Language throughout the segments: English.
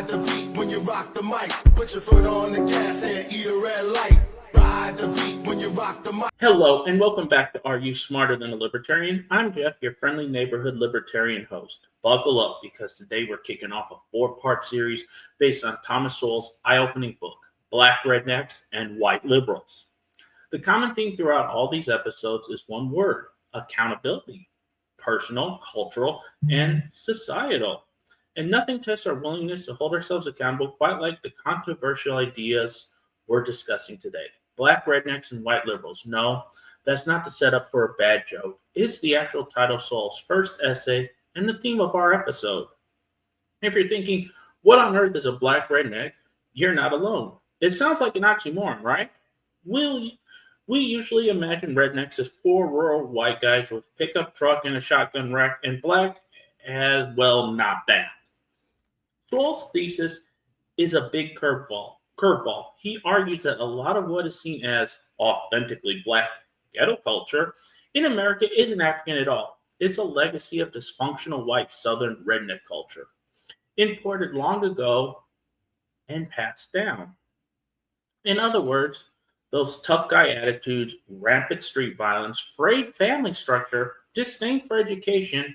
Ride the beat when you rock the mic. Put your foot on the gas and eat a red light. Ride the beat when you rock the mic. Hello, and welcome back to Are You Smarter Than a Libertarian? I'm Jeff, your friendly neighborhood libertarian host. Buckle up, because today we're kicking off a 4-part series based on Thomas Sowell's eye-opening book, Black Rednecks and White Liberals. The common theme throughout all these episodes is one word: accountability. Personal, cultural, and societal. And nothing tests our willingness to hold ourselves accountable quite like the controversial ideas we're discussing today. Black rednecks and white liberals. No, that's not the setup for a bad joke. It's the actual title of Sowell's first essay and the theme of our episode. If you're thinking, what on earth is a black redneck? You're not alone. It sounds like an oxymoron, right? We usually imagine rednecks as poor rural white guys with a pickup truck and a shotgun rack, and black as well, not that. Sowell's thesis is a big curveball. He argues that a lot of what is seen as authentically black ghetto culture in America isn't African at all. It's a legacy of dysfunctional white southern redneck culture, imported long ago and passed down. In other words, those tough guy attitudes, rampant street violence, frayed family structure, disdain for education,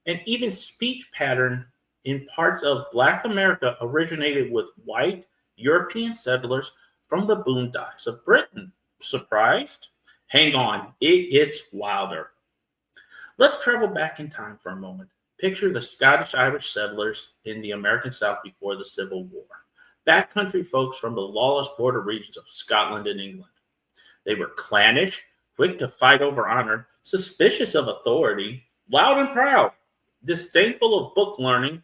and even speech pattern in parts of Black America originated with white European settlers from the boondocks of Britain. Surprised? Hang on, it gets wilder. Let's travel back in time for a moment. Picture the Scottish-Irish settlers in the American South before the Civil War. Backcountry folks from the lawless border regions of Scotland and England. They were clannish, quick to fight over honor, suspicious of authority, loud and proud, disdainful of book learning,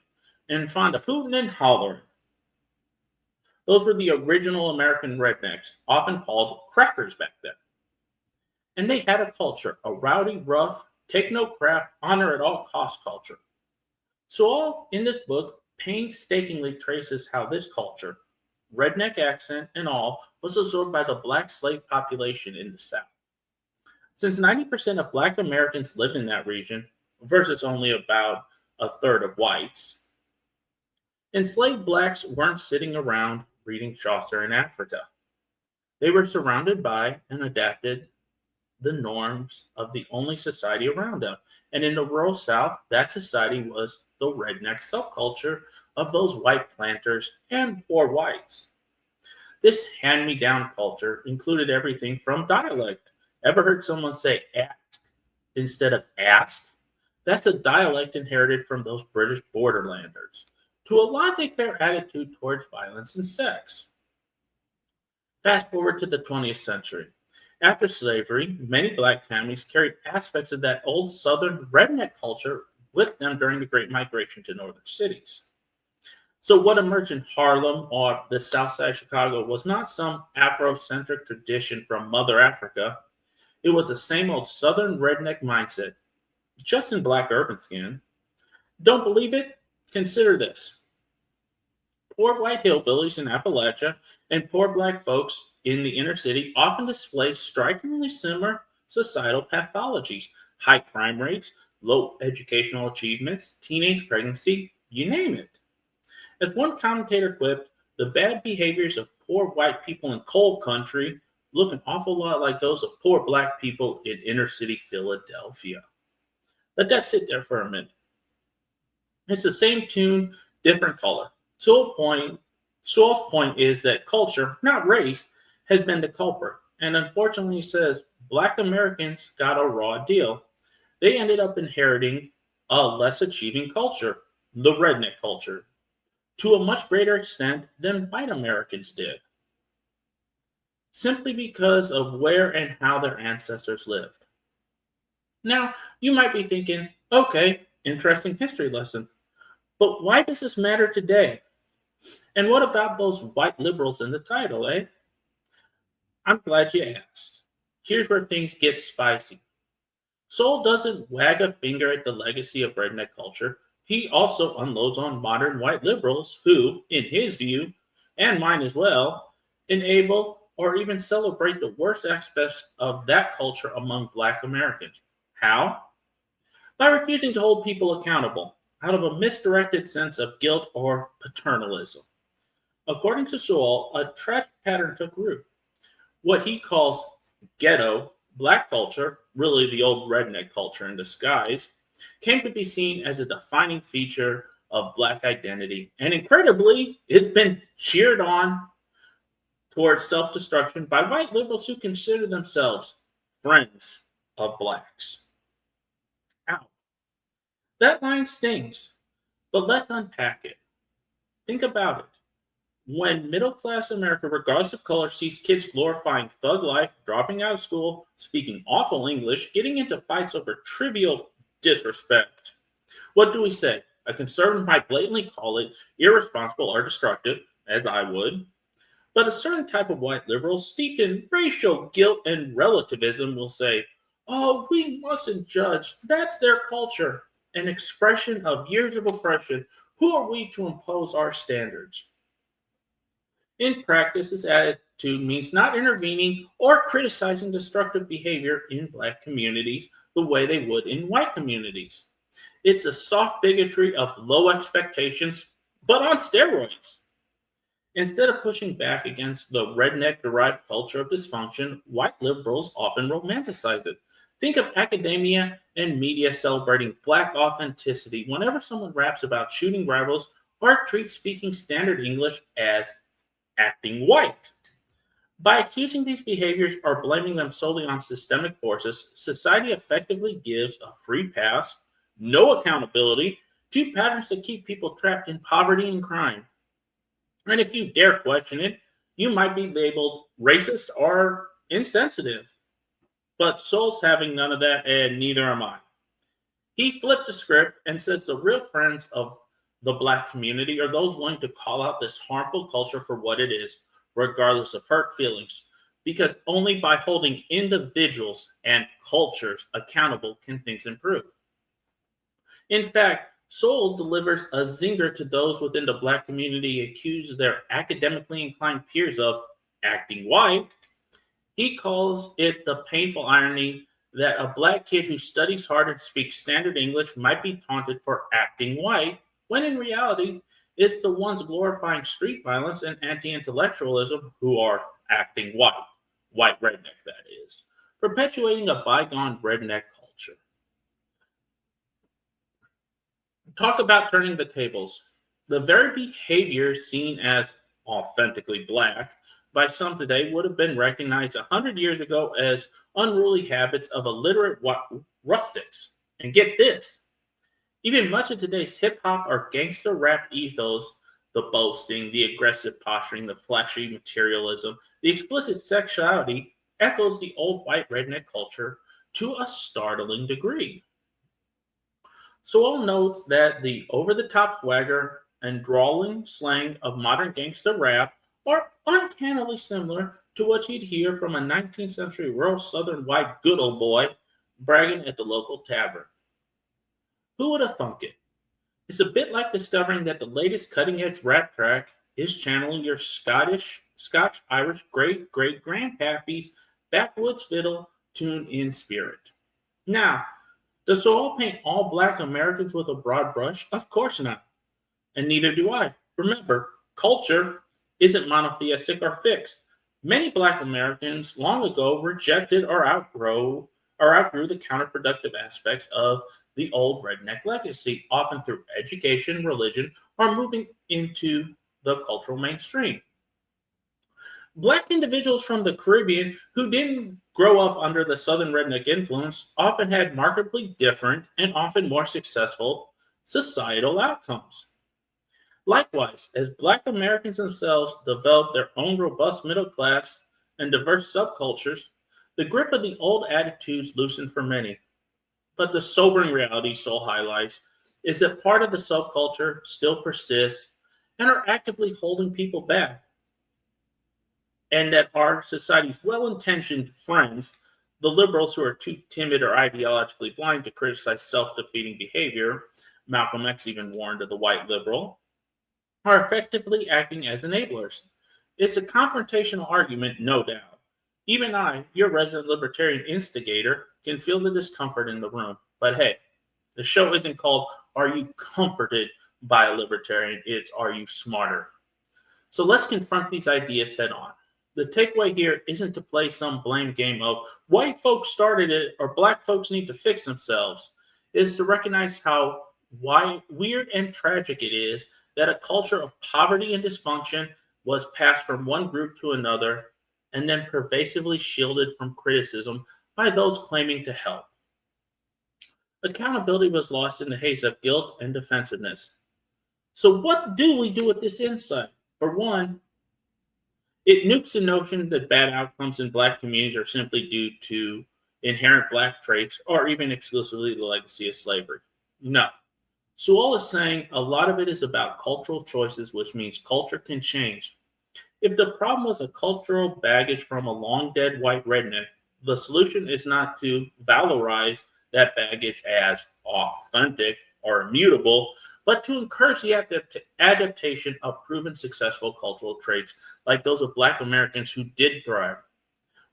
and fond of hooting and hollering. Those were the original American rednecks, often called crackers back then. And they had a culture, a rowdy, rough, take no crap, honor at all cost culture. Sowell, in this book, painstakingly traces how this culture, redneck accent and all, was absorbed by the black slave population in the South. Since 90% of Black Americans lived in that region, versus only about a third of whites, enslaved blacks weren't sitting around reading Chaucer in Africa. They were surrounded by and adapted the norms of the only society around them. And in the rural South, that society was the redneck subculture of those white planters and poor whites. This hand-me-down culture included everything from dialect. Ever heard someone say ask instead of ask? That's a dialect inherited from those British borderlanders, to a laissez-faire attitude towards violence and sex. Fast forward to the 20th century. After slavery, many black families carried aspects of that old southern redneck culture with them during the Great Migration to northern cities. So what emerged in Harlem or the South Side of Chicago was not some Afrocentric tradition from Mother Africa. It was the same old southern redneck mindset, just in black urban skin. Don't believe it? Consider this. Poor white hillbillies in Appalachia and poor black folks in the inner city often display strikingly similar societal pathologies: high crime rates, low educational achievements, teenage pregnancy, you name it. As one commentator quipped, the bad behaviors of poor white people in coal country look an awful lot like those of poor black people in inner city Philadelphia. Let that sit there for a minute. It's the same tune, different color. Sowell's point is that culture, not race, has been the culprit. And unfortunately, he says Black Americans got a raw deal. They ended up inheriting a less achieving culture, the redneck culture, to a much greater extent than white Americans did, simply because of where and how their ancestors lived. Now, you might be thinking, okay, interesting history lesson, but why does this matter today? And what about those white liberals in the title, eh? I'm glad you asked. Here's where things get spicy. Sowell doesn't wag a finger at the legacy of redneck culture. He also unloads on modern white liberals who, in his view, and mine as well, enable or even celebrate the worst aspects of that culture among Black Americans. How? By refusing to hold people accountable out of a misdirected sense of guilt or paternalism. According to Sowell, a tragic pattern took root. What he calls ghetto, black culture, really the old redneck culture in disguise, came to be seen as a defining feature of black identity. And incredibly, it's been cheered on towards self destruction by white liberals who consider themselves friends of blacks. Ow. That line stings, but let's unpack it. Think about it. When middle class America, regardless of color, sees kids glorifying thug life, dropping out of school, speaking awful English, getting into fights over trivial disrespect, what do we say? A conservative might blatantly call it irresponsible or destructive, as I would, but a certain type of white liberal steeped in racial guilt and relativism will say, oh, we mustn't judge. That's their culture, an expression of years of oppression. Who are we to impose our standards? In practice, this attitude means not intervening or criticizing destructive behavior in black communities the way they would in white communities. It's a soft bigotry of low expectations, but on steroids. Instead of pushing back against the redneck-derived culture of dysfunction, white liberals often romanticize it. Think of academia and media celebrating black authenticity whenever someone raps about shooting rivals or treats speaking standard English as acting white. By accusing these behaviors or blaming them solely on systemic forces, society effectively gives a free pass, no accountability, to patterns that keep people trapped in poverty and crime. And if you dare question it, you might be labeled racist or insensitive. But Sowell's having none of that, and neither am I. He flipped the script and says the real friends of the black community are those willing to call out this harmful culture for what it is, regardless of hurt feelings. Because only by holding individuals and cultures accountable can things improve. In fact, Sowell delivers a zinger to those within the black community accused their academically inclined peers of acting white. He calls it the painful irony that a black kid who studies hard and speaks standard English might be taunted for acting white, when in reality, it's the ones glorifying street violence and anti-intellectualism who are acting white. White redneck, that is. Perpetuating a bygone redneck culture. Talk about turning the tables. The very behavior seen as authentically black by some today would have been recognized 100 years ago as unruly habits of illiterate rustics. And get this, even much of today's hip-hop or gangster rap ethos, the boasting, the aggressive posturing, the flashy materialism, the explicit sexuality, echoes the old white redneck culture to a startling degree. Sowell notes that the over-the-top swagger and drawling slang of modern gangster rap are uncannily similar to what you'd hear from a 19th century rural southern white good old boy bragging at the local tavern. Who would have thunk it? It's a bit like discovering that the latest cutting-edge rap track is channeling your Scotch-Irish great-great-grandpappy's backwoods fiddle tuned in spirit. Now, does Sowell paint all black Americans with a broad brush? Of course not. And neither do I. Remember, culture isn't monotheistic or fixed. Many black Americans long ago rejected or outgrew the counterproductive aspects of the old redneck legacy, often through education, religion, or moving into the cultural mainstream. Black individuals from the Caribbean who didn't grow up under the Southern redneck influence often had markedly different and often more successful societal outcomes. Likewise, as Black Americans themselves developed their own robust middle class and diverse subcultures, the grip of the old attitudes loosened for many. But the sobering reality Sowell highlights is that part of the subculture still persists and are actively holding people back. And that our society's well-intentioned friends, the liberals who are too timid or ideologically blind to criticize self-defeating behavior, Malcolm X even warned of the white liberal, are effectively acting as enablers. It's a confrontational argument, no doubt. Even I, your resident libertarian instigator, can feel the discomfort in the room. But hey, the show isn't called Are You Comforted by a Libertarian? It's Are You Smarter? So let's confront these ideas head on. The takeaway here isn't to play some blame game of white folks started it or black folks need to fix themselves. It is to recognize how weird and tragic it is that a culture of poverty and dysfunction was passed from one group to another and then pervasively shielded from criticism by those claiming to help. Accountability was lost in the haze of guilt and defensiveness. So, what do we do with this insight? For one, it nukes the notion that bad outcomes in black communities are simply due to inherent black traits or even exclusively the legacy of slavery. No. Sowell is saying a lot of it is about cultural choices, which means culture can change. If the problem was a cultural baggage from a long dead white redneck, the solution is not to valorize that baggage as authentic or immutable, but to encourage the adaptation of proven successful cultural traits like those of Black Americans who did thrive.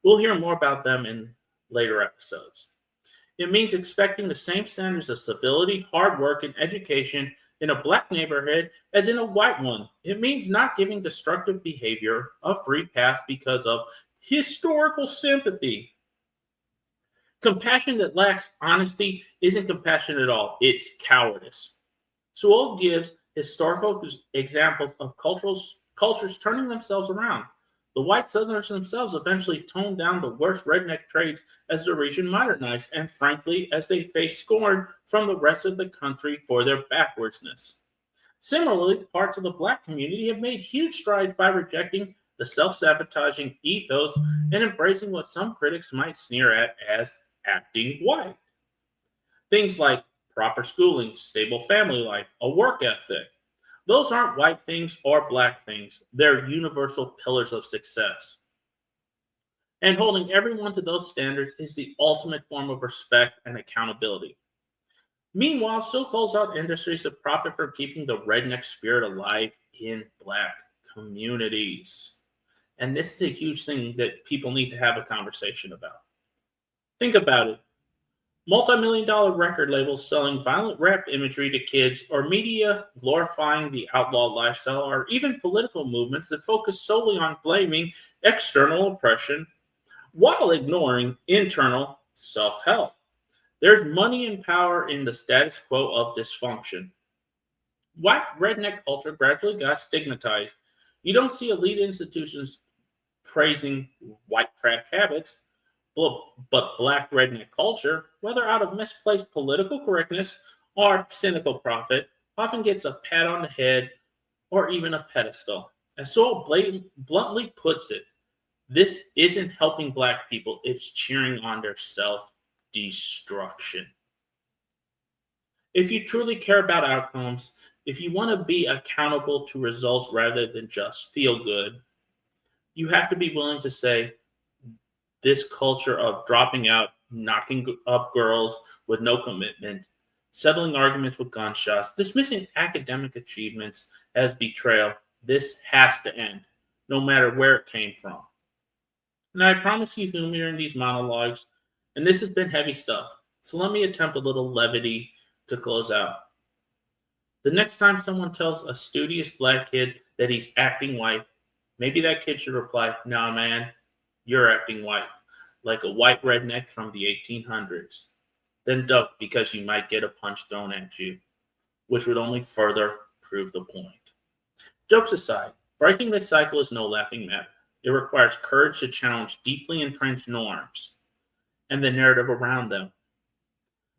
We'll hear more about them in later episodes. It means expecting the same standards of civility, hard work, and education in a Black neighborhood as in a white one. It means not giving destructive behavior a free pass because of historical sympathy. Compassion that lacks honesty isn't compassion at all, it's cowardice. Sowell gives historical examples of cultures turning themselves around. The white Southerners themselves eventually toned down the worst redneck traits as the region modernized, and frankly, as they faced scorn from the rest of the country for their backwardsness. Similarly, parts of the Black community have made huge strides by rejecting the self-sabotaging ethos and embracing what some critics might sneer at as acting white. Things like proper schooling, stable family life, a work ethic. Those aren't white things or black things. They're universal pillars of success. And holding everyone to those standards is the ultimate form of respect and accountability. Meanwhile, so calls out industries that profit from keeping the redneck spirit alive in black communities. And this is a huge thing that people need to have a conversation about. Think about it. Multi-million-dollar record labels selling violent rap imagery to kids, or media glorifying the outlaw lifestyle, or even political movements that focus solely on blaming external oppression while ignoring internal self-help. There's money and power in the status quo of dysfunction. White redneck culture gradually got stigmatized. You don't see elite institutions praising white trash habits, but black redneck culture, whether out of misplaced political correctness or cynical profit, often gets a pat on the head or even a pedestal. As Sowell bluntly puts it, this isn't helping black people, it's cheering on their self-destruction. If you truly care about outcomes, if you want to be accountable to results rather than just feel good, you have to be willing to say, this culture of dropping out, knocking up girls with no commitment, settling arguments with gunshots, dismissing academic achievements as betrayal, this has to end, no matter where it came from. And I promise you humor in these monologues, and this has been heavy stuff, so let me attempt a little levity to close out. The next time someone tells a studious black kid that he's acting white, maybe that kid should reply, "Nah, man, you're acting white, like a white redneck from the 1800s. Then duck because you might get a punch thrown at you, which would only further prove the point." Jokes aside, breaking this cycle is no laughing matter. It requires courage to challenge deeply entrenched norms and the narrative around them.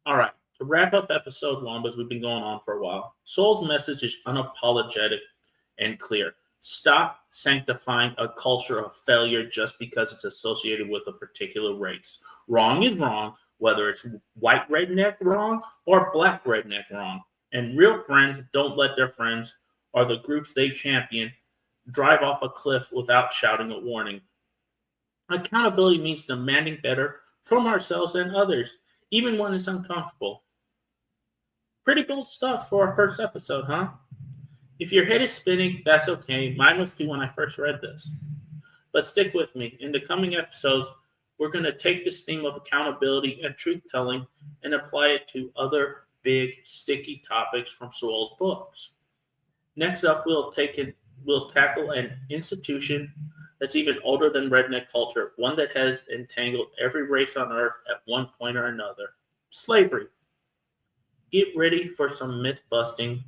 All right, to wrap up episode 1, because we've been going on for a while, Sowell's message is unapologetic and clear. Stop sanctifying a culture of failure just because it's associated with a particular race. Wrong is wrong, whether it's white redneck wrong or black redneck wrong. And real friends don't let their friends or the groups they champion drive off a cliff without shouting a warning. Accountability means demanding better from ourselves and others, even when it's uncomfortable. Pretty bold stuff for our first episode, huh? If your head is spinning, that's okay. Mine was too when I first read this. But stick with me. In the coming episodes, we're going to take this theme of accountability and truth-telling and apply it to other big, sticky topics from Sowell's books. Next up, we'll take We'll tackle an institution that's even older than redneck culture, one that has entangled every race on earth at one point or another: slavery. Get ready for some myth busting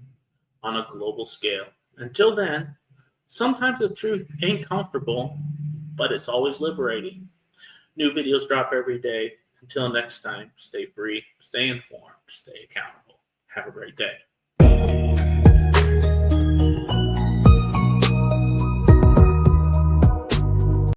on a global scale. Until then, sometimes the truth ain't comfortable, but it's always liberating. New videos drop every day. Until next time, stay free, stay informed, stay accountable. Have a great day.